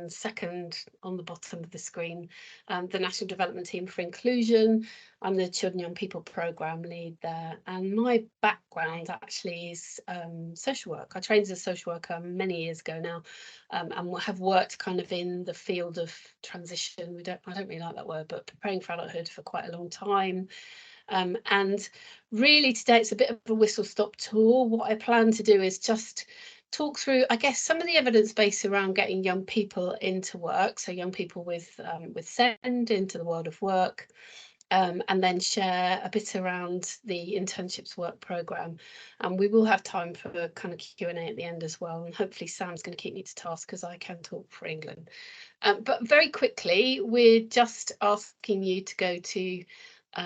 second on the bottom of the screen, the National Development Team for Inclusion. I'm the Children and Young People Programme lead there, and my background actually is social work. I trained as a social worker many years ago now, and have worked kind of in the field of transition. I don't really like that word, but preparing for adulthood for quite a long time. And really today it's a bit of a whistle-stop tour. What I plan to do is just talk through, I guess, some of the evidence base around getting young people into work, so young people with SEND into the world of work, and then share a bit around the Internships Work programme. And we will have time for kind of Q&A at the end as well, and hopefully Sam's going to keep me to task because I can talk for England. But very quickly, we're just asking you to go to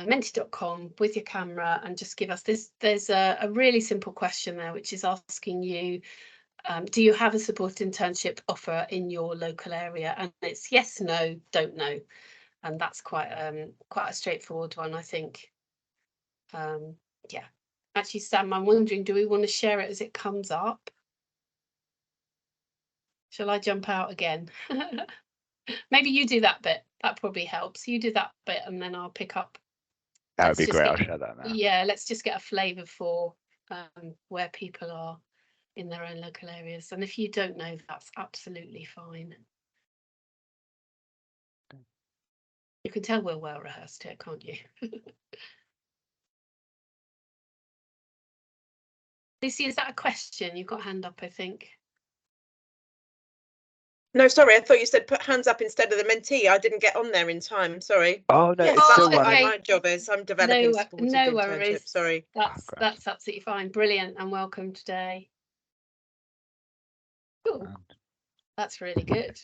menti.com with your camera and just give us this. There's a really simple question there, which is asking you, do you have a supported internship offer in your local area? And it's yes, no, don't know. And that's quite a straightforward one, I think. Yeah. Actually, Sam, I'm wondering, do we want to share it as it comes up? Shall I jump out again? Maybe you do that bit. That probably helps. You do that bit and then I'll pick up. That would be great. I'll share that now. Yeah, let's just get a flavour for where people are in their own local areas. And if you don't know, that's absolutely fine. You can tell we're well rehearsed here, can't you? Lucy, is that a question? You've got a hand up, I think. No, sorry, I thought you said put hands up instead of the mentee. I didn't get on there in time, sorry. Oh, no, it's still what my job is. I'm developing supported internship, sorry. That's absolutely fine. Brilliant, and welcome today. Cool. That's really good.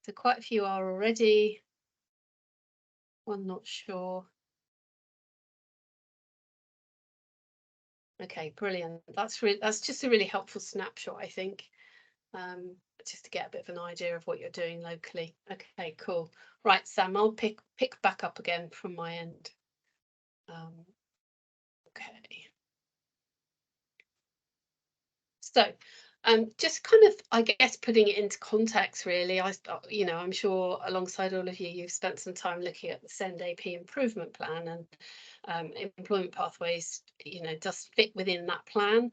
So quite a few are already. One not sure. Okay, brilliant. That's just a really helpful snapshot, I think, just to get a bit of an idea of what you're doing locally. Okay, cool. Right, Sam, I'll pick back up again from my end. Okay. So, just kind of, I guess, putting it into context, really. I'm sure alongside all of you, you've spent some time looking at the SEND AP improvement plan, and employment pathways, does fit within that plan.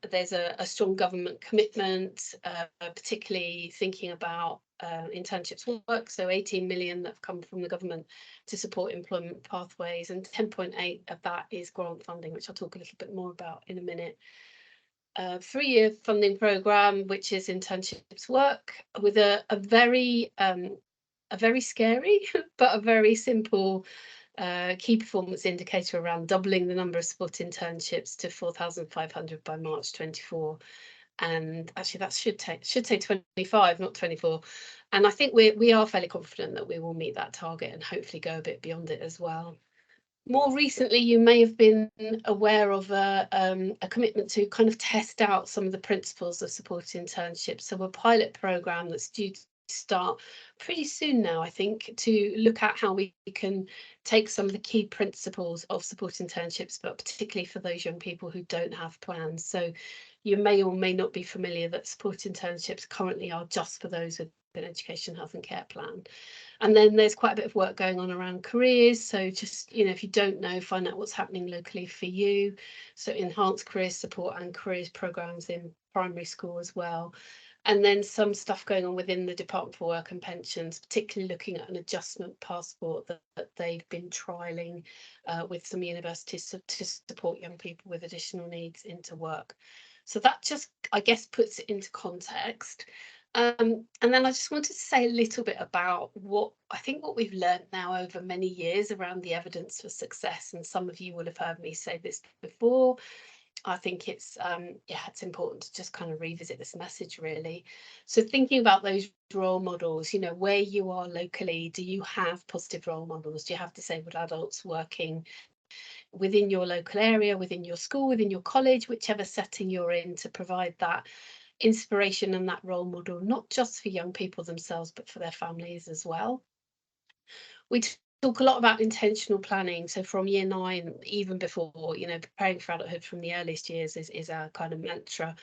There's a strong government commitment, particularly thinking about internships work, so 18 million that have come from the government to support employment pathways, and 10.8 of that is grant funding, which I'll talk a little bit more about in a minute. 3-year funding programme, which is Internships Work, with a very scary but a very simple key performance indicator around doubling the number of supported internships to 4,500 by March 24. And actually that should say 25, not 24. And I think we are fairly confident that we will meet that target and hopefully go a bit beyond it as well. More recently, you may have been aware of a commitment to kind of test out some of the principles of supported internships. So a pilot programme that's due to start pretty soon now, I think, to look at how we can take some of the key principles of supported internships, but particularly for those young people who don't have plans. So you may or may not be familiar that supported internships currently are just for those with an education, health and care plan. And then there's quite a bit of work going on around careers. So just, if you don't know, find out what's happening locally for you. So enhanced career support and careers programmes in primary school as well. And then some stuff going on within the Department for Work and Pensions, particularly looking at an adjustment passport that they've been trialling with some universities to support young people with additional needs into work. So that just, I guess, puts it into context. And then I just wanted to say a little bit about what we've learned now over many years around the evidence for success. And some of you will have heard me say this before. I think it's important to just kind of revisit this message, really. So thinking about those role models, where you are locally, do you have positive role models? Do you have disabled adults working within your local area, within your school, within your college, whichever setting you're in, to provide that inspiration and that role model, not just for young people themselves, but for their families as well? We talk a lot about intentional planning. So from year 9, even before, you know, preparing for adulthood from the earliest years is our kind of mantra.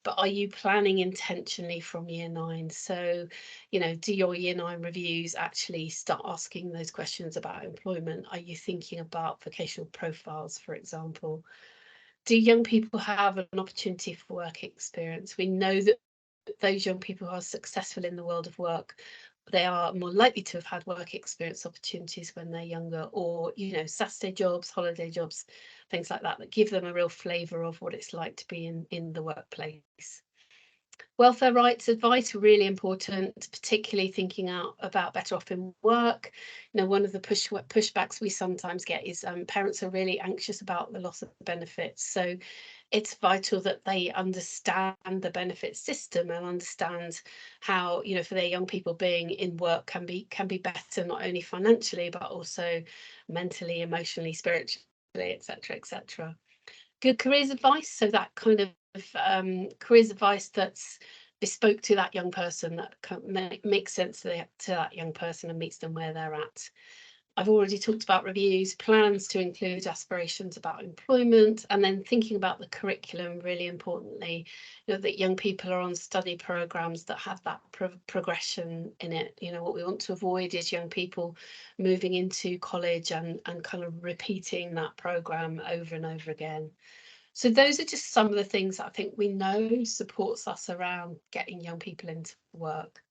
But are you planning intentionally from year 9? So, you know, do your year 9 reviews actually start asking those questions about employment? Are you thinking about vocational profiles, for example? Do young people have an opportunity for work experience? We know that those young people who are successful in the world of work, they are more likely to have had work experience opportunities when they're younger, or, you know, Saturday jobs, holiday jobs, things like that give them a real flavour of what it's like to be in the workplace. Welfare rights advice, really important, particularly thinking about better off in work. You know, one of the pushbacks we sometimes get is parents are really anxious about the loss of benefits. So it's vital that they understand the benefit system and understand how, you know, for their young people, being in work can be better, not only financially, but also mentally, emotionally, spiritually, etc., etc. Good careers advice, so that kind of careers advice that's bespoke to that young person, that makes sense to that young person and meets them where they're at. I've already talked about reviews, plans to include aspirations about employment, and then thinking about the curriculum, really importantly, you know, that young people are on study programs that have that progression in it. You know, what we want to avoid is young people moving into college and kind of repeating that program over and over again. So those are just some of the things that I think we know supports us around getting young people into work.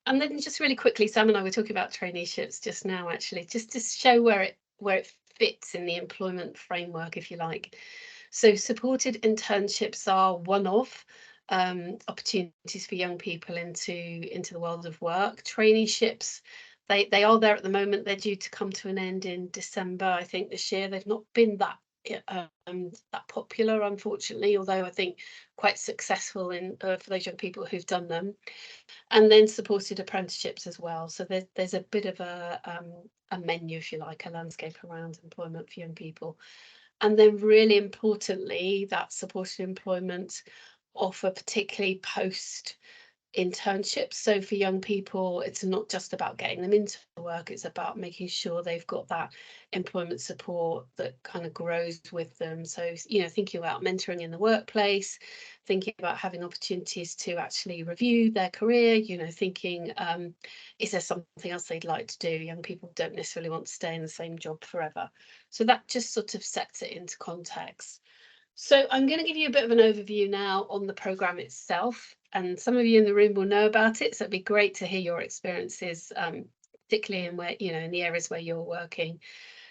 And then just really quickly, Sam and I were talking about traineeships just now, actually, just to show where it fits in the employment framework, if you like. So supported internships are one of opportunities for young people into the world of work. Traineeships, they are there at the moment. They're due to come to an end in December, I think, this year. They've not been that popular, unfortunately, although I think quite successful in for those young people who've done them. And then supported apprenticeships as well. So there's a bit of a menu, if you like, a landscape around employment for young people. And then really importantly, that supported employment offer, particularly post internships. So for young people, it's not just about getting them into work, it's about making sure they've got that employment support that kind of grows with them. So, you know, thinking about mentoring in the workplace, thinking about having opportunities to actually review their career, you know, thinking, is there something else they'd like to do? Young people don't necessarily want to stay in the same job forever. So that just sort of sets it into context. So I'm going to give you a bit of an overview now on the programme itself, and some of you in the room will know about it, so it'd be great to hear your experiences, particularly in where, you know, in the areas where you're working.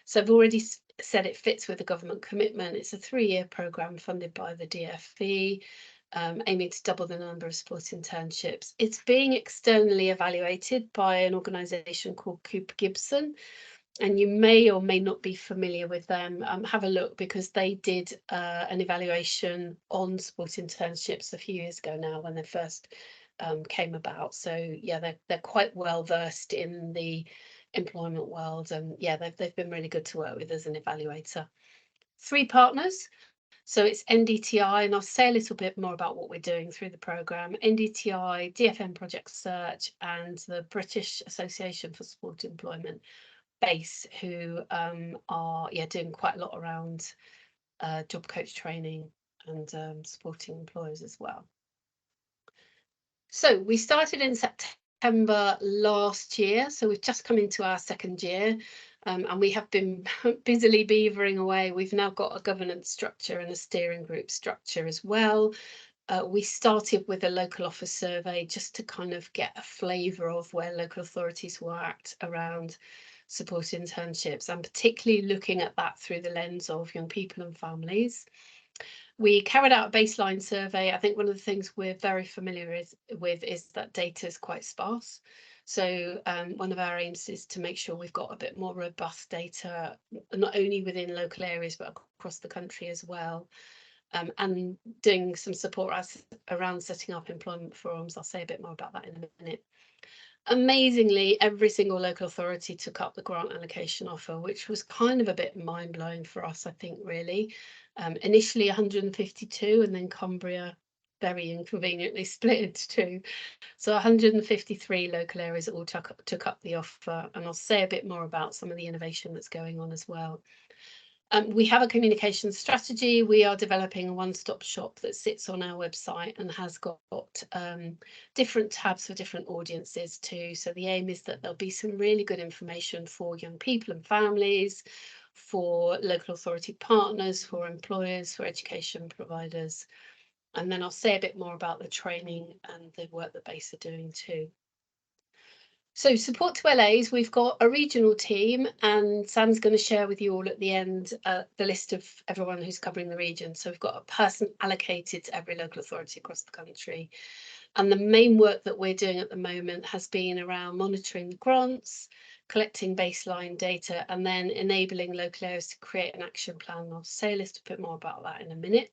So I've already said it fits with the government commitment. It's a 3-year programme funded by the DfE, aiming to double the number of support internships. It's being externally evaluated by an organisation called Cooper Gibson, and you may or may not be familiar with them. Have a look, because they did an evaluation on support internships a few years ago now, when they first came about. So yeah, they're quite well versed in the employment world, and yeah, they've been really good to work with as an evaluator. 3 partners. So it's NDTi, and I'll say a little bit more about what we're doing through the programme. NDTi, DFM Project Search, and the British Association for Support Employment base, who are doing quite a lot around job coach training and supporting employers as well. So we started in September last year, so we've just come into our 2nd year, and we have been busily beavering away. We've now got a governance structure and a steering group structure as well. We started with a local office survey just to kind of get a flavour of where local authorities were at around support internships, and particularly looking at that through the lens of young people and families. We carried out a baseline survey. I think one of the things we're very familiar with is that data is quite sparse. So one of our aims is to make sure we've got a bit more robust data, not only within local areas, but across the country as well. And doing some support around setting up employment forums. I'll say a bit more about that in a minute. Amazingly, every single local authority took up the grant allocation offer, which was kind of a bit mind-blowing for us, I think, really. Initially 152, and then Cumbria very inconveniently split into two. So 153 local areas all took up the offer, and I'll say a bit more about some of the innovation that's going on as well. We have a communication strategy. We are developing a one-stop shop that sits on our website and has got different tabs for different audiences too. So the aim is that there'll be some really good information for young people and families, for local authority partners, for employers, for education providers. And then I'll say a bit more about the training and the work that BASE are doing too. So support to LAs, we've got a regional team, and Sam's going to share with you all at the end the list of everyone who's covering the region. So we've got a person allocated to every local authority across the country. And the main work that we're doing at the moment has been around monitoring the grants, collecting baseline data, and then enabling local areas to create an action plan. I'll say a little bit more about that in a minute,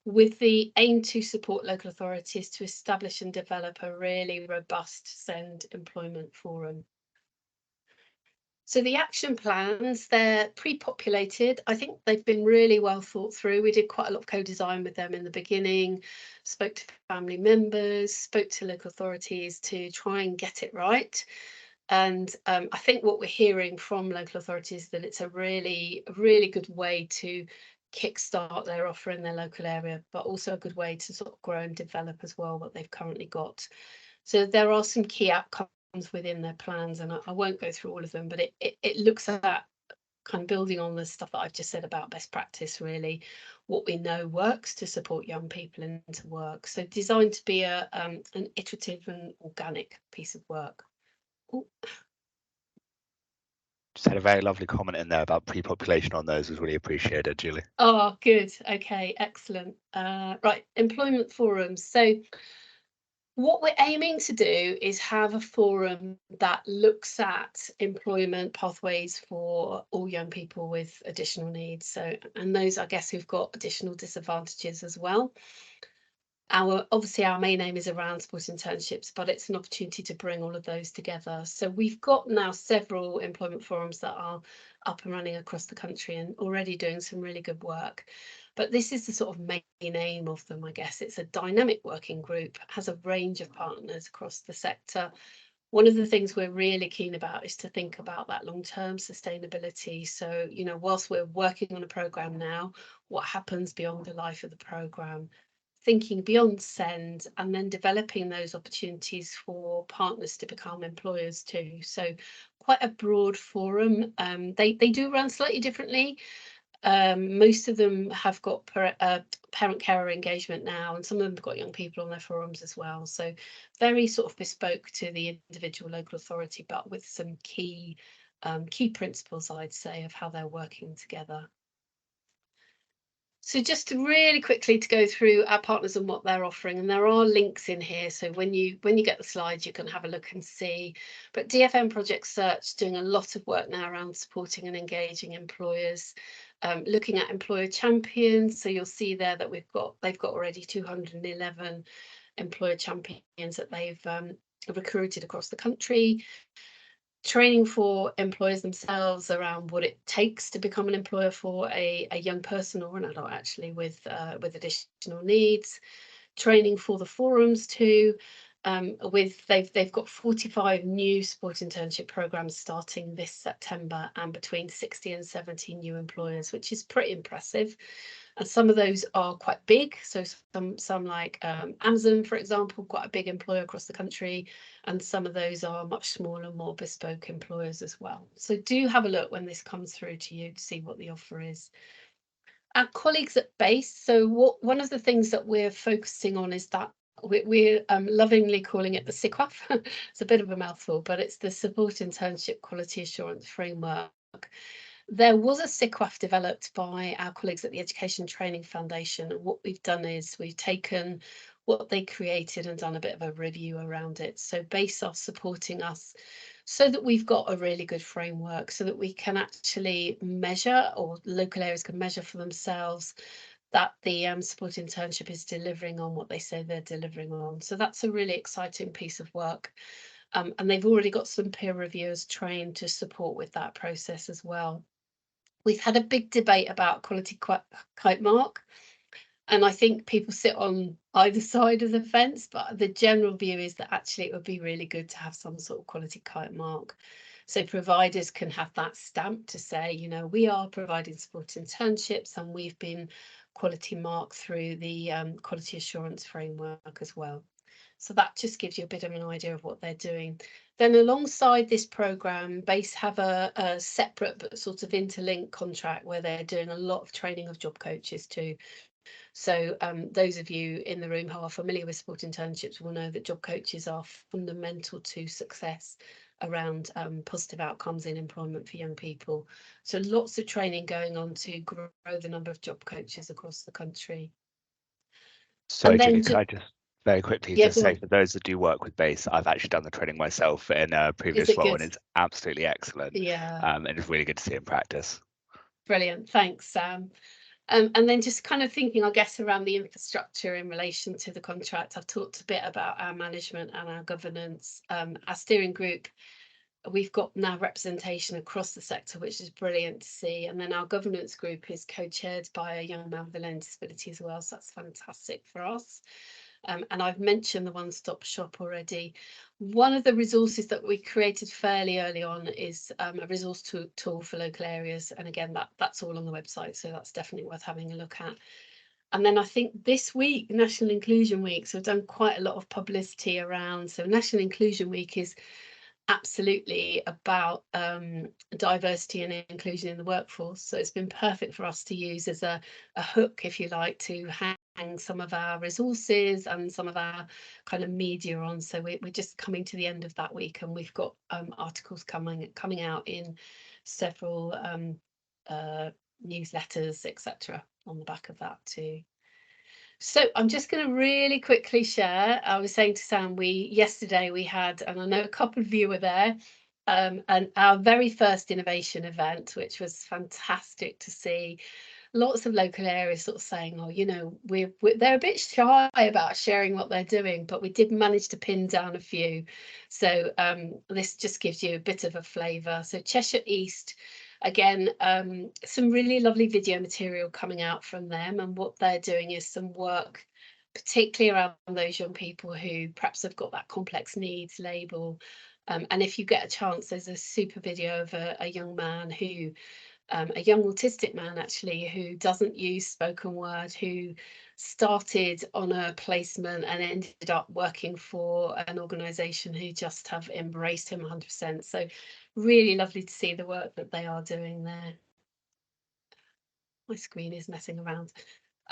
with the aim to support local authorities to establish and develop a really robust SEND employment forum. So the action plans, they're pre-populated. I think they've been really well thought through. We did quite a lot of co-design with them in the beginning, spoke to family members, spoke to local authorities to try and get it right. And I think what we're hearing from local authorities is that it's a really good way to kickstart their offer in their local area, but also a good way to sort of grow and develop as well what they've currently got. So there are some key outcomes within their plans, and I won't go through all of them, but it looks at kind of building on the stuff that I've just said about best practice, really, what we know works to support young people into work. So designed to be an iterative and organic piece of work. Ooh. Just had a very lovely comment in there about pre-population on those. Was really appreciated, Julie. Oh, good. Okay, excellent. Right, employment forums. So what we're aiming to do is have a forum that looks at employment pathways for all young people with additional needs. So, and those, I guess, who've got additional disadvantages as well. Obviously our main aim is around support internships, but it's an opportunity to bring all of those together. So we've got now several employment forums that are up and running across the country and already doing some really good work. But this is the sort of main aim of them, I guess. It's a dynamic working group, has a range of partners across the sector. One of the things we're really keen about is to think about that long-term sustainability. So, you know, whilst we're working on a programme now, what happens beyond the life of the programme? Thinking beyond SEND, and then developing those opportunities for partners to become employers too. So quite a broad forum. They do run slightly differently. Most of them have got parent carer engagement now, and some of them have got young people on their forums as well. So very sort of bespoke to the individual local authority, but with some key principles, I'd say, of how they're working together. So just really quickly to go through our partners and what they're offering, and there are links in here. So when you get the slides, you can have a look and see. But DFM Project Search doing a lot of work now around supporting and engaging employers, looking at employer champions. So you'll see there that they've got already 211 employer champions that they've recruited across the country. Training for employers themselves around what it takes to become an employer for a young person or an adult actually with additional needs. Training for the forums too. They've got 45 new support internship programs starting this September, and between 60 and 70 new employers, which is pretty impressive. And some of those are quite big. So some like Amazon, for example, quite a big employer across the country. And some of those are much smaller, more bespoke employers as well. So do have a look when this comes through to you to see what the offer is. Our colleagues at BASE. So one of the things that we're focusing on is that we're lovingly calling it the SIQAF. It's a bit of a mouthful, but it's the Support Internship Quality Assurance Framework. There was a SIQAF developed by our colleagues at the Education Training Foundation, and what we've done is we've taken what they created and done a bit of a review around it. So BASE are supporting us so that we've got a really good framework, so that we can actually measure, or local areas can measure for themselves, that the support internship is delivering on what they say they're delivering on. So that's a really exciting piece of work. And they've already got some peer reviewers trained to support with that process as well. We've had a big debate about quality kite mark. And I think people sit on either side of the fence, but the general view is that actually it would be really good to have some sort of quality kite mark. So providers can have that stamp to say, you know, we are providing support internships and we've been quality marked through the quality assurance framework as well. So that just gives you a bit of an idea of what they're doing. Then alongside this programme, BASE have a separate but sort of interlinked contract where they're doing a lot of training of job coaches too. So those of you in the room who are familiar with sport internships will know that job coaches are fundamental to success around positive outcomes in employment for young people. So lots of training going on to grow the number of job coaches across the country. Sorry, Julie, could I just very quickly just say, for those that do work with BASE, I've actually done the training myself in a previous role, and it's absolutely excellent. Yeah. And it's really good to see in practice. Brilliant. Thanks, Sam. And then just kind of thinking, I guess, around the infrastructure in relation to the contract. I've talked a bit about our management and our governance. Our steering group, we've got now representation across the sector, which is brilliant to see. And then our governance group is co-chaired by a young man with a learning disability as well. So that's fantastic for us. And I've mentioned the one-stop shop already. One of the resources that we created fairly early on is a resource tool for local areas. And again, that's all on the website. So that's definitely worth having a look at. And then I think this week, National Inclusion Week, so I've done quite a lot of publicity around. So National Inclusion Week is absolutely about diversity and inclusion in the workforce. So it's been perfect for us to use as a hook, if you like, to hang some of our resources and some of our kind of media on. So we're just coming to the end of that week, and we've got articles coming out in several newsletters, etc., on the back of that too. So I'm just going to really quickly share. I was saying to Sam, yesterday we had, and I know a couple of you were there, and our very first innovation event, which was fantastic to see. Lots of local areas sort of saying, oh, you know, they're a bit shy about sharing what they're doing, but we did manage to pin down a few. So this just gives you a bit of a flavour. So Cheshire East, again, some really lovely video material coming out from them, and what they're doing is some work particularly around those young people who perhaps have got that complex needs label. And if you get a chance, there's a super video of a young man who a young autistic man actually who doesn't use spoken word, who started on a placement and ended up working for an organisation who just have embraced him 100%. So really lovely to see the work that they are doing there. My screen is messing around.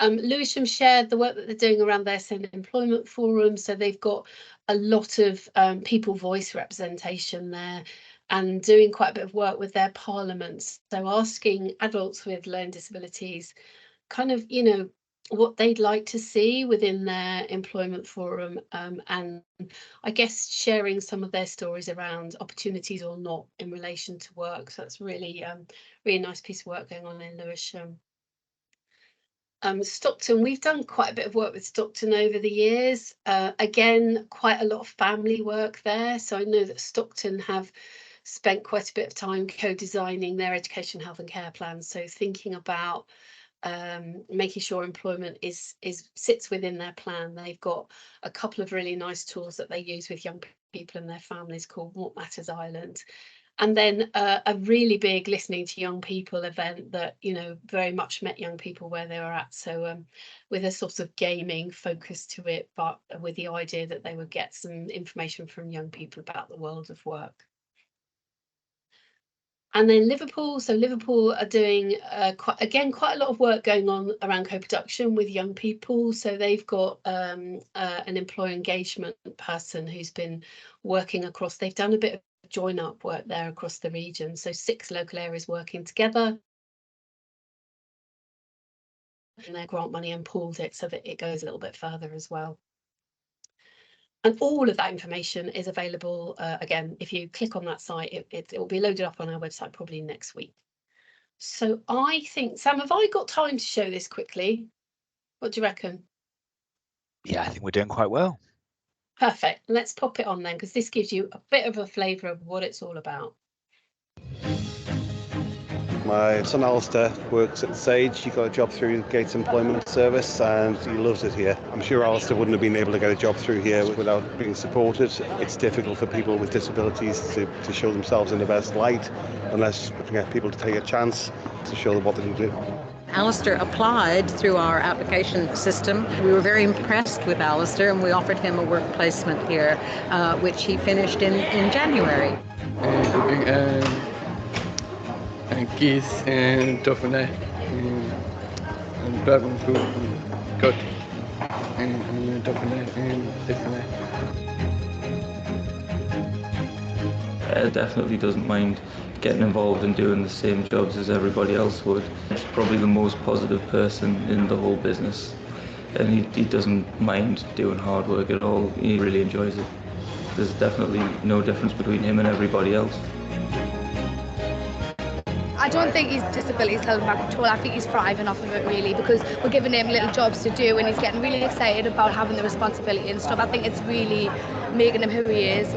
Lewisham shared the work that they're doing around their SEND employment forum. So they've got a lot of people voice representation there, and doing quite a bit of work with their parliaments. So asking adults with learning disabilities kind of, you know, what they'd like to see within their employment forum, and I guess sharing some of their stories around opportunities or not in relation to work. So that's really, really nice piece of work going on in Lewisham. Stockton, we've done quite a bit of work with Stockton over the years. Again, quite a lot of family work there. So I know that Stockton have spent quite a bit of time co-designing their education, health and care plans. So thinking about making sure employment sits within their plan. They've got a couple of really nice tools that they use with young people and their families called What Matters Ireland. And then a really big listening to young people event that, you know, very much met young people where they were at. So with a sort of gaming focus to it, but with the idea that they would get some information from young people about the world of work. And then Liverpool, so Liverpool are doing quite a lot of work going on around co-production with young people. So they've got an employee engagement person who's been working across, they've done a bit of join up work there across the region. So 6 local areas working together. And their grant money and pooled it so that it goes a little bit further as well. And all of that information is available, again, if you click on that site, it will be loaded up on our website probably next week. So I think, Sam, have I got time to show this quickly? What do you reckon? Yeah, I think we're doing quite well. Perfect. Let's pop it on then, because this gives you a bit of a flavour of what it's all about. My son Alistair works at Sage. He got a job through Gates Employment Service and he loves it here. I'm sure Alistair wouldn't have been able to get a job through here without being supported. It's difficult for people with disabilities to show themselves in the best light unless we can get people to take a chance to show them what they can do. Alistair applied through our application system. We were very impressed with Alistair and we offered him a work placement here, which he finished in January. Keith and Toffene and Bourbon Food Got and Toffene and Tiffany. Ed definitely doesn't mind getting involved and doing the same jobs as everybody else would. He's probably the most positive person in the whole business, and he doesn't mind doing hard work at all. He really enjoys it. There's definitely no difference between him and everybody else. I don't think his disability is held back at all. I think he's thriving off of it really, because we're giving him little jobs to do and he's getting really excited about having the responsibility and stuff. I think it's really making him who he is.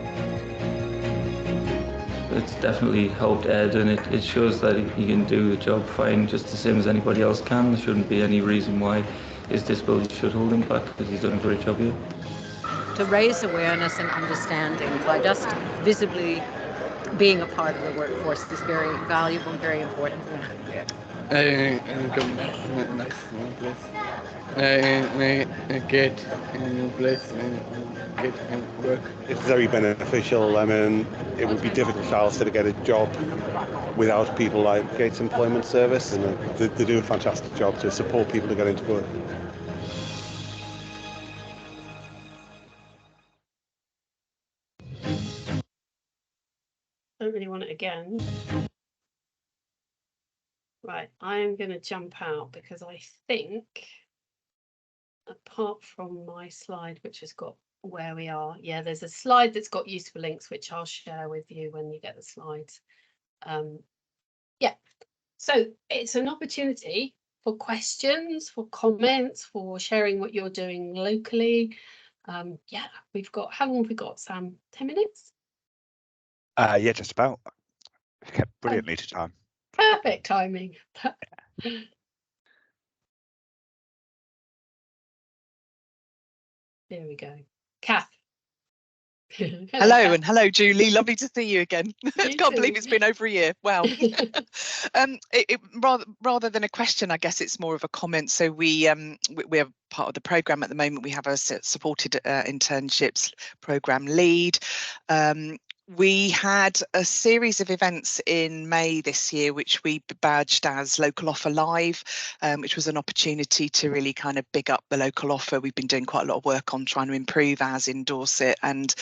It's definitely helped Ed, and it shows that he can do the job fine, just the same as anybody else can. There shouldn't be any reason why his disability should hold him back, because he's done a great job here. To raise awareness and understanding by just visibly being a part of the workforce is very valuable and very important. It's very beneficial. I mean, it would be difficult for Alistair to get a job without people like Gates Employment Service, and they do a fantastic job to support people to get into work. Don't really want it again. Right, I am going to jump out because I think, apart from my slide, which has got where we are, yeah, there's a slide that's got useful links, which I'll share with you when you get the slides. Yeah, so it's an opportunity for questions, for comments, for sharing what you're doing locally. Yeah, we've got, how long have we got, Sam? 10 minutes? Yeah, just about. Kept brilliantly to time. Perfect timing. There we go. Kath. Hello, and hello, Julie. Lovely to see you again. I can't believe it's been over a year. Wow. Rather than a question, I guess it's more of a comment. So we're part of the programme at the moment. We have a supported internships programme lead. We had a series of events in May this year, which we badged as Local Offer Live, which was an opportunity to really kind of big up the local offer. We've been doing quite a lot of work on trying to improve ours in Dorset, and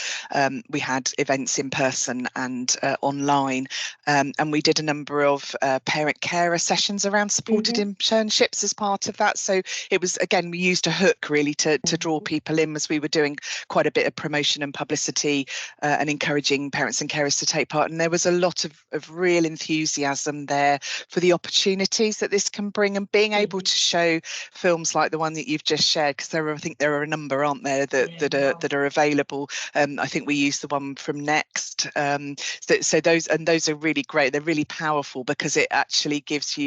we had events in person and online. And we did a number of parent carer sessions around supported internships as part of that. So it was, again, we used a hook really to draw people in as we were doing quite a bit of promotion and publicity and encouraging parents and carers to take part, and there was a lot of real enthusiasm there for the opportunities that this can bring, and being able to show films like the one that you've just shared, because I think there are a number, aren't there, that are available. I think we used the one from Next, so those are really great. They're really powerful because it actually gives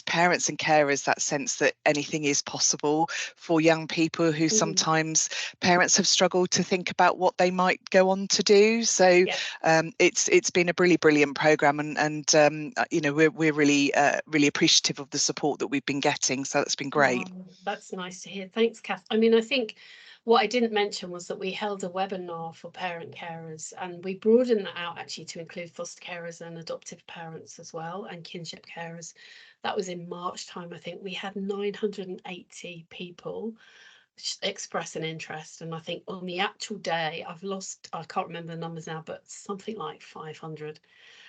parents and carers that sense that anything is possible for young people who sometimes parents have struggled to think about what they might go on to do. So it's been a really brilliant programme, and you know, we're really appreciative of the support that we've been getting. So that's been great. Oh, that's nice to hear. Thanks, Kath. I mean, I think what I didn't mention was that we held a webinar for parent carers, and we broadened that out actually to include foster carers and adoptive parents as well, and kinship carers. That was in March time. I think we had 980 people express an interest, and I think on the actual day I can't remember the numbers now, but something like 500.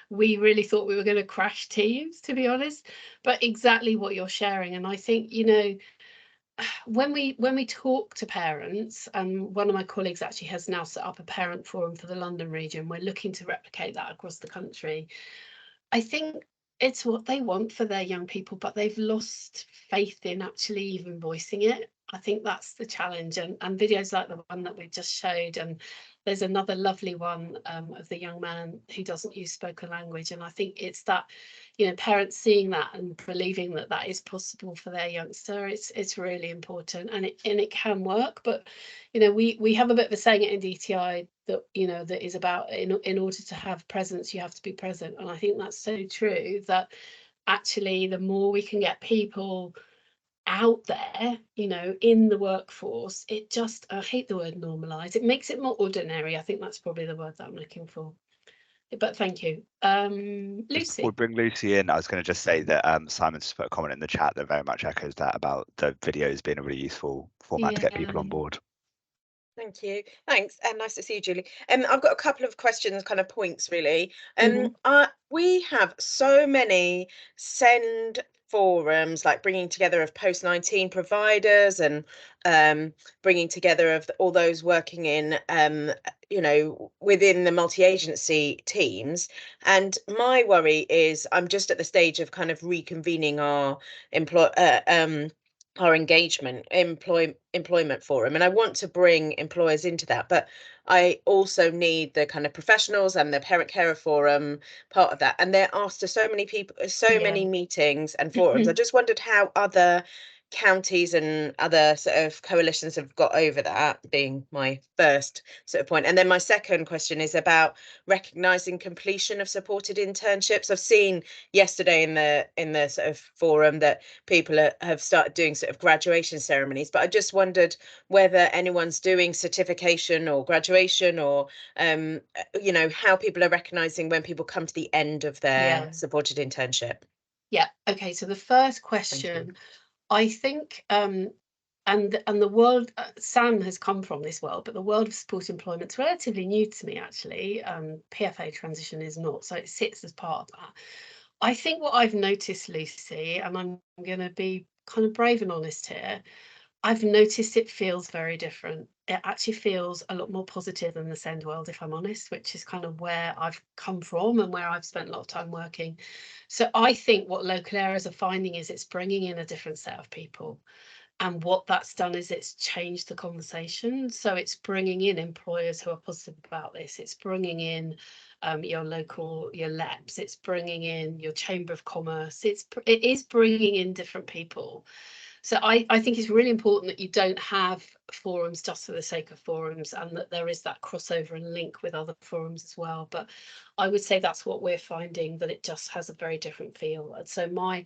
We really thought we were going to crash teams, to be honest, but exactly what you're sharing. And I think, you know, when we talk to parents, and one of my colleagues actually has now set up a parent forum for the London region, we're looking to replicate that across the country. I think it's what they want for their young people, but they've lost faith in actually even voicing it. I think that's the challenge, and videos like the one that we just showed, and there's another lovely one of the young man who doesn't use spoken language, and I think it's that, you know, parents seeing that and believing that that is possible for their youngster. It's really important, and it can work. But you know, we have a bit of a saying at NDTi that, you know, that is about in order to have presence, you have to be present, and I think that's so true, that actually the more we can get people out there, you know, in the workforce, it just, I hate the word normalize, it makes it more ordinary. I think that's probably the word that I'm looking for. But thank you. Lucy. We'll bring Lucy in. I was going to just say that Simon's put a comment in the chat that very much echoes that about the videos being a really useful format to get people on board. Thank you. Thanks. And nice to see you, Julie. I've got a couple of questions, kind of points, really. We have so many SEND forums, like bringing together of post-19 providers and bringing together of all those working in, you know, within the multi-agency teams. And my worry is I'm just at the stage of kind of reconvening our engagement employment forum, and I want to bring employers into that, but I also need the kind of professionals and the parent carer forum part of that, and they're asked to so many people, so many meetings and forums. I just wondered how other counties and other sort of coalitions have got over that, being my first sort of point. And then my second question is about recognising completion of supported internships. I've seen yesterday in the sort of forum that people have started doing sort of graduation ceremonies, but I just wondered whether anyone's doing certification or graduation, or you know, how people are recognising when people come to the end of their supported internship. Yeah, okay, so the first question, I think, and the world, Sam has come from this world, but the world of support employment is relatively new to me, actually. PFA transition is not, so it sits as part of that. I think what I've noticed, Lucy, and I'm going to be kind of brave and honest here, I've noticed it feels very different. It actually feels a lot more positive than the SEND world, if I'm honest, which is kind of where I've come from and where I've spent a lot of time working. So I think what local areas are finding is it's bringing in a different set of people. And what that's done is it's changed the conversation. So it's bringing in employers who are positive about this. It's bringing in your local, your LEPs. It's bringing in your Chamber of Commerce. It is bringing in different people. So I think it's really important that you don't have forums just for the sake of forums, and that there is that crossover and link with other forums as well. But I would say that's what we're finding, that it just has a very different feel. And so my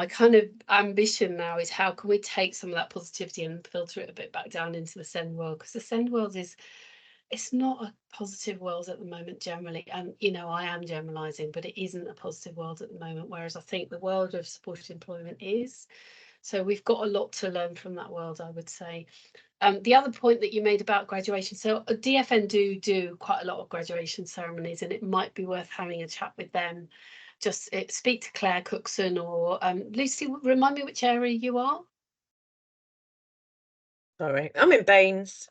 kind of ambition now is how can we take some of that positivity and filter it a bit back down into the SEND world, because the SEND world it's not a positive world at the moment generally, and you know, I am generalizing, but it isn't a positive world at the moment, whereas I think the world of supported employment is. So we've got a lot to learn from that world, I would say. The other point that you made about graduation, so DFN do quite a lot of graduation ceremonies, and it might be worth having a chat with them. Just speak to Claire Cookson, or Lucy, remind me which area you are. Sorry, I'm in Baines.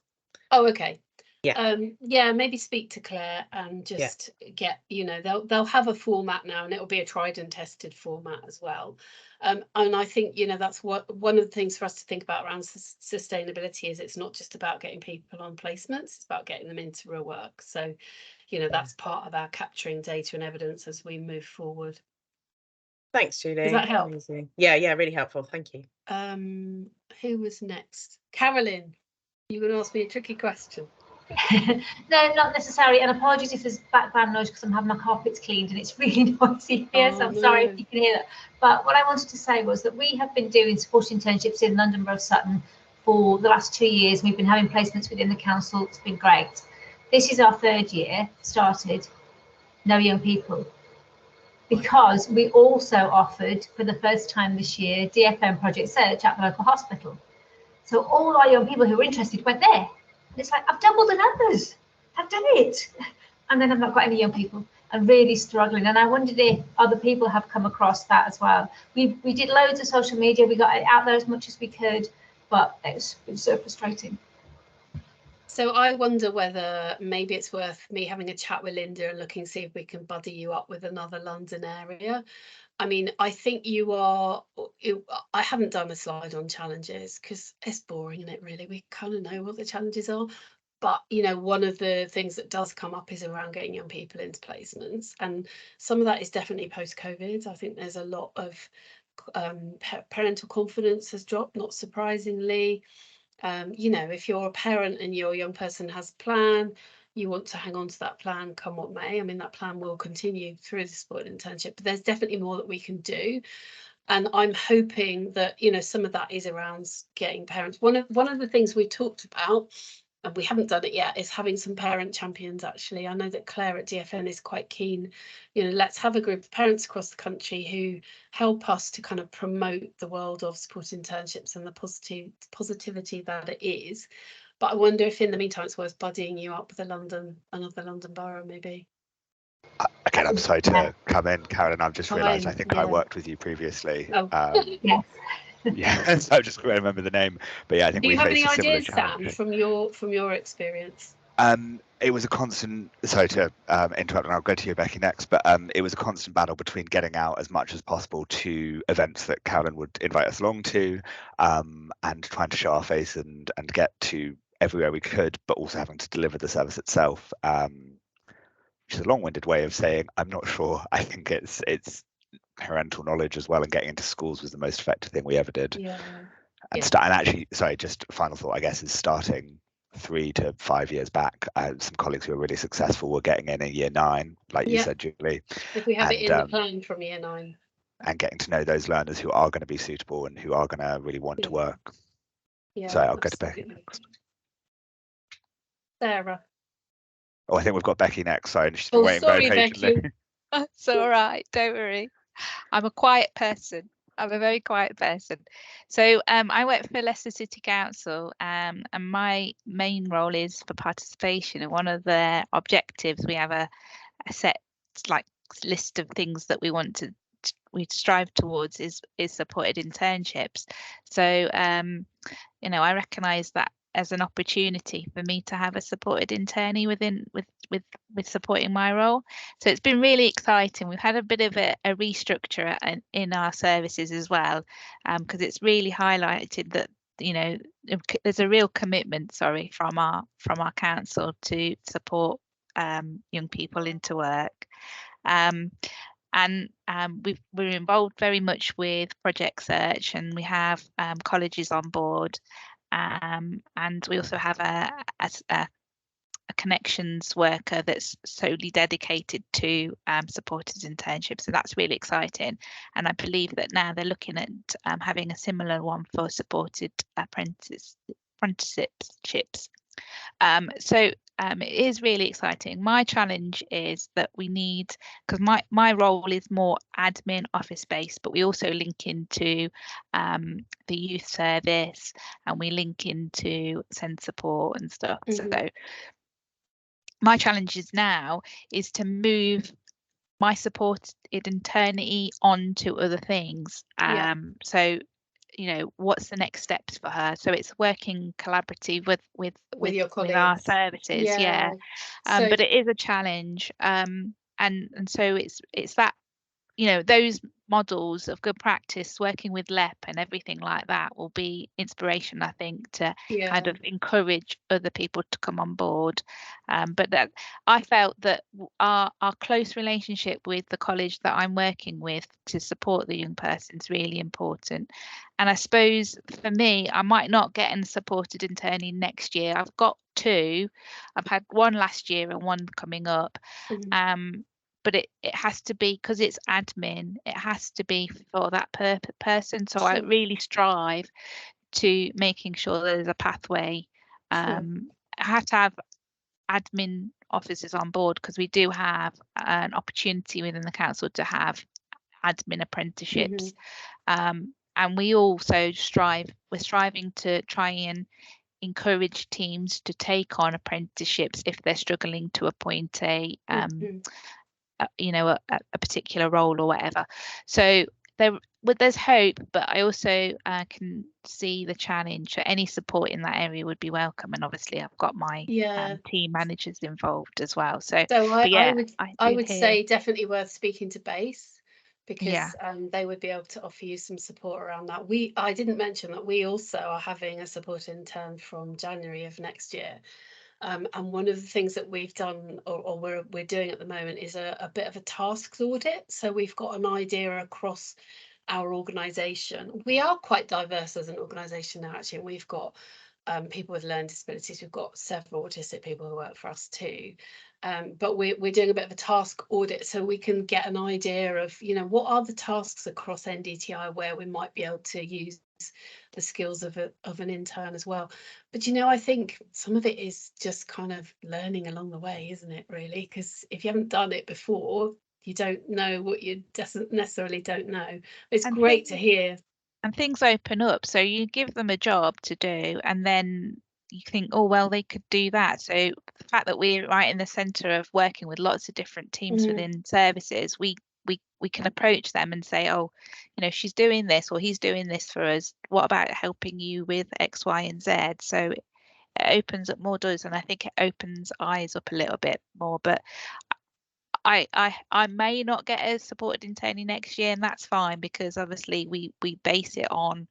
Oh, okay. Yeah. Yeah, maybe speak to Claire and just get, you know, they'll have a format now, and it'll be a tried and tested format as well. And I think, you know, that's one of the things for us to think about around sustainability is it's not just about getting people on placements, it's about getting them into real work. So, you know, that's part of our capturing data and evidence as we move forward. Thanks, Julie. Does that help? Amazing. Yeah, really helpful. Thank you. Who was next? Carolyn, you going to ask me a tricky question? No, not necessarily, and apologies if there's background noise because I'm having my carpets cleaned and it's really noisy here, so I'm sorry if you can hear that. But what I wanted to say was that we have been doing support internships in London Borough of Sutton for the last 2 years. We've been having placements within the council. It's been great. This is our 3rd year started, no young people, because we also offered for the first time this year DFM project search at the local hospital. So all our young people who were interested went there. And it's like, I've doubled the numbers. I've done it. And then I've not got any young people and really struggling. And I wondered if other people have come across that as well. We did loads of social media. We got it out there as much as we could, but it was so frustrating. So I wonder whether maybe it's worth me having a chat with Linda and looking, see if we can buddy you up with another London area. I mean, I think you are. I haven't done a slide on challenges because it's boring, isn't it? Really, we kind of know what the challenges are. But you know, one of the things that does come up is around getting young people into placements, and some of that is definitely post-COVID. I think there's a lot of parental confidence has dropped, not surprisingly. You know, if you're a parent and your young person has a plan, you want to hang on to that plan come what may. I mean, that plan will continue through the supported internship, but there's definitely more that we can do. And I'm hoping that, you know, some of that is around getting parents. One of the things we talked about, and we haven't done it yet, is having some parent champions. Actually, I know that Claire at DFN is quite keen. You know, let's have a group of parents across the country who help us to kind of promote the world of supported internships and the positivity that it is. But I wonder if in the meantime it's worth buddying you up with another London borough, maybe. Again, I'm sorry to come in, Carolyn. I've just realised I think I worked with you previously. Oh. Yes. Yeah, so I just remember the name. But yeah, I think Do we you have faced any a similar ideas, challenge. Sam, from your experience? It was a constant, sorry to interrupt, and I'll go to you, Becky, next, but it was a constant battle between getting out as much as possible to events that Carolyn would invite us along to, and trying to show our face and get to everywhere we could, but also having to deliver the service itself, which is a long-winded way of saying I'm not sure. I think it's parental knowledge as well, and getting into schools was the most effective thing we ever did. Yeah. And actually, sorry, just final thought, I guess, is starting 3 to 5 years back. Some colleagues who were really successful were getting in year 9, like you said, Julie. If we have it in the plan from year 9. And getting to know those learners who are going to be suitable and who are going to really want to work. Yeah. So I'll go to Becky next. Sarah. Oh, I think we've got Becky next. Sorry, she's been waiting very patiently. Becky. It's all right, don't worry. I'm a quiet person. I'm a very quiet person. So I work for Leicester City Council, and my main role is for participation. And one of the objectives, we have a set list of things that we strive towards is supported internships. So you know, I recognise that as an opportunity for me to have a supported internee with supporting my role. So it's been really exciting. We've had a bit of a restructure in our services as well, because it's really highlighted that, you know, there's a real commitment, from our council to support young people into work. And we're involved very much with project search, and we have colleges on board, and we also have a connections worker that's solely dedicated to supported internships. So that's really exciting, and I believe that now they're looking at having a similar one for supported apprenticeships. So it is really exciting. My challenge is that we need, because my role is more admin office based, but we also link into the youth service, and we link into send support and stuff. So my challenge is to move my supported internee on to other things. So, you know, what's the next steps for her? So it's working collaborative with your colleagues, with our services. But it is a challenge, and so it's that, you know, those models of good practice working with LEP and everything like that will be inspiration, I think, to kind of encourage other people to come on board. But that I felt that our close relationship with the college that I'm working with to support the young person is really important. And I suppose for me, I might not get a supported internee next year. I've got 2. I've had one last year and one coming up. But it has to be, because it's admin, it has to be for that person. So I really strive to making sure there's a pathway. I have to have admin officers on board, because we do have an opportunity within the council to have admin apprenticeships. And we also we're striving to try and encourage teams to take on apprenticeships if they're struggling to appoint a particular role or whatever. So there's hope, but I also can see the challenge. So any support in that area would be welcome, and obviously I've got my team managers involved as well. So I would say definitely worth speaking to Base, because they would be able to offer you some support around that. I didn't mention that we also are having a support intern from January of next year. And one of the things that we've done, or we're doing at the moment, is a bit of a tasks audit. So we've got an idea across our organisation. We are quite diverse as an organisation now, actually. We've got people with learning disabilities. We've got several autistic people who work for us too. But we're doing a bit of a task audit so we can get an idea of, what are the tasks across NDTi where we might be able to use the skills of an intern as well. But I think some of it is just kind of learning along the way, isn't it, really? Because if you haven't done it before, you don't know what you necessarily don't know. It's great to hear. And things open up, so you give them a job to do and then you think, oh well, they could do that. So the fact that we're right in the centre of working with lots of different teams within services, we can approach them and say, oh, she's doing this or he's doing this for us, what about helping you with X, Y and Z? So it opens up more doors, and I think it opens eyes up a little bit more. But I may not get a supported internee next year, and that's fine, because obviously we base it on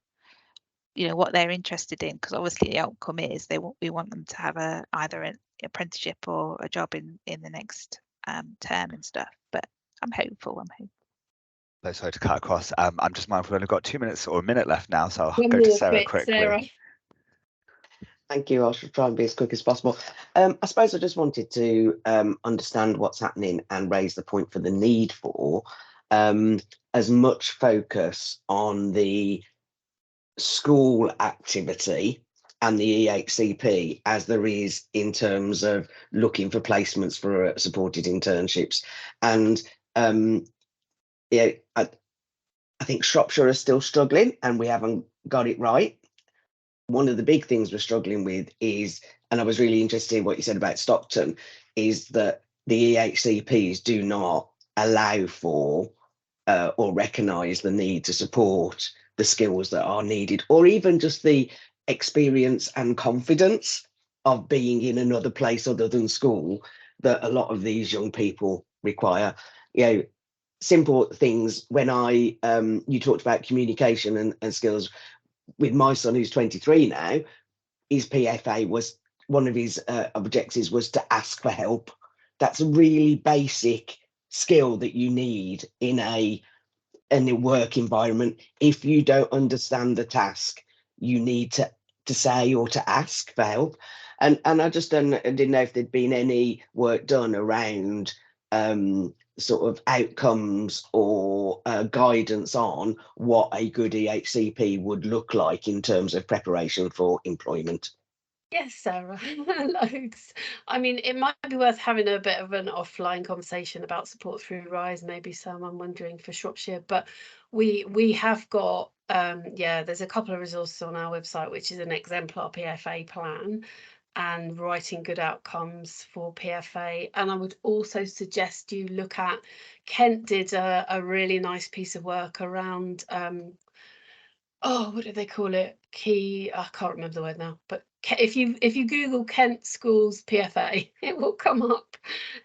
what they're interested in, because obviously the outcome is we want them to have either an apprenticeship or a job in the next term and stuff. But I'm hopeful. Sorry to cut across. I'm just mindful we've only got 2 minutes or a minute left now, so I'll go to Sarah quickly. Sarah. Thank you. I should try and be as quick as possible. I suppose I just wanted to understand what's happening and raise the point for the need for as much focus on the school activity and the EHCP as there is in terms of looking for placements for supported internships. And I think Shropshire are still struggling and we haven't got it right. One of the big things we're struggling with is, and I was really interested in what you said about Stockton, is that the EHCPs do not allow for or recognise the need to support the skills that are needed, or even just the experience and confidence of being in another place other than school that a lot of these young people require. Simple things. When you talked about communication and skills, with my son who's 23 now, his PFA was one of his objectives was to ask for help. That's a really basic skill that you need in a work environment. If you don't understand the task, you need to say or to ask for help. And I just didn't know if there'd been any work done around sort of outcomes or guidance on what a good EHCP would look like in terms of preparation for employment. Yes, Sarah, loads. I mean, it might be worth having a bit of an offline conversation about support through RISE, maybe some, I'm wondering, for Shropshire. But we have got, there's a couple of resources on our website, which is an exemplar PFA plan and writing good outcomes for PFA. And I would also suggest you look at, Kent did a really nice piece of work around, what do they call it? I can't remember the word now, but if you Google Kent schools PFA, it will come up.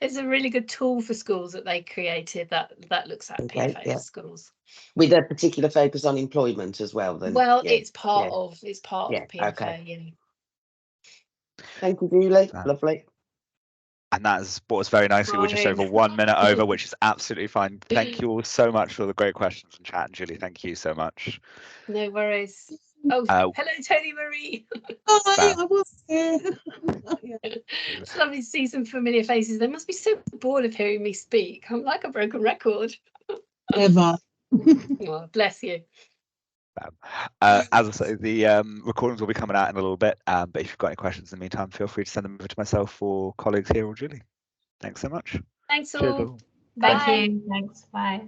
It's a really good tool for schools that they created that looks at PFA for schools. With a particular focus on employment as well, then. Well, it's part of PFA. Okay. Yeah. Thank you, Julie. Lovely. And that's brought us very nicely. We're just over 1 minute over, which is absolutely fine. Thank you all so much for the great questions and chat. And Julie, thank you so much. No worries. Hello, Tony Marie. Hi, I was here. It's lovely to see some familiar faces. They must be so bored of hearing me speak. I'm like a broken record. Ever. Oh, bless you. As I say, the recordings will be coming out in a little bit, but if you've got any questions in the meantime, feel free to send them over to myself or colleagues here or Julie. Thanks so much. Thanks Cheers, all. Thank you. Thanks. Bye.